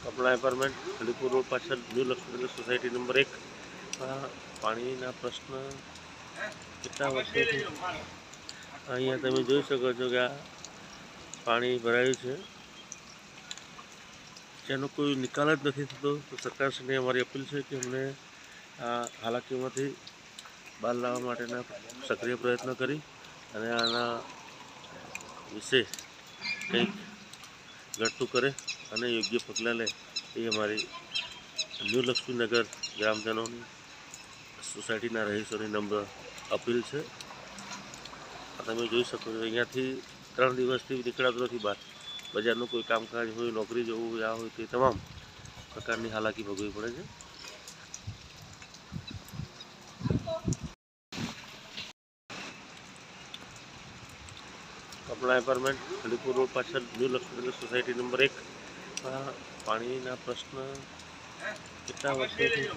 કપડા apartment Alipur road પાછળ new Laxmi Nagar society number 1 પાણીના પ્રશ્ન કેટલા વર્ષોથી અહીંયા તમે જોઈ શકો છો કે આ પાણી ભરાયું છે, જેનો કોઈ નિકાલ જ નથી થતો. તો સરકારશ્રીને અમારી અપીલ છે કે અમને આ હાલાકીમાંથી બહાર લાવવા માટેના સક્રિય પ્રયત્નો કરી અને આના વિશે કંઈક ઘટતું કરે અને યોગ્ય પગલાં લે એ અમારી ન્યૂ લક્ષ્મીનગર ગ્રામજનોની સોસાયટીના રહીશોની નમ્ર અપીલ છે. તમે જોઈ શકો છો અહીંયાથી 3 દિવસથી નીકળાતું નથી બહાર. બજારનું કોઈ કામકાજ હોય, નોકરી જવું હોય, આ હોય તે તમામ પ્રકારની હાલાકી ભોગવવી પડે છે. કપડા એપાર્ટમેન્ટ અલીપુર રોડ પાછળ ન્યૂ લક્ષ્મીનગર સોસાયટી નંબર 1 પાણીના પ્રશ્ન કેટલા વર્ષોથી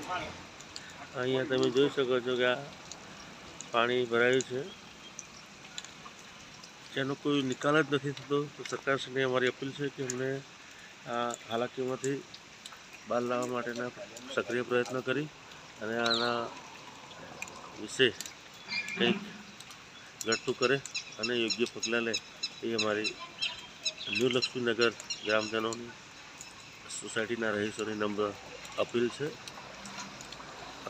અહીંયા તમે જોઈ શકો છો કે આ પાણી ભરાયું છે, જેનો કોઈ નિકાલ જ નથી થતો. તો સરકારશ્રીને અમારી અપીલ છે કે અમને આ હાલાકીમાંથી બહાર લાવવા માટેના સક્રિય પ્રયત્નો કરી અને આના વિશે કંઈક ઘટતું કરે અને યોગ્ય પગલાં લે એ અમારી ન્યૂ લક્ષ્મીનગર ગ્રામજનોની સોસાયટીના રહીશોની નમ્ર અપીલ છે.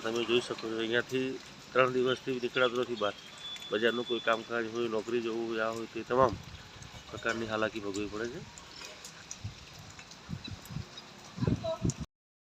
તમે જોઈ શકો છો અહીંયાથી 3 દિવસથી નીકળાતું નથી બહાર. બજારનું કોઈ કામકાજ હોય, નોકરી જવું હોય, આ હોય તે તમામ પ્રકારની હાલાકી ભોગવવી પડે છે.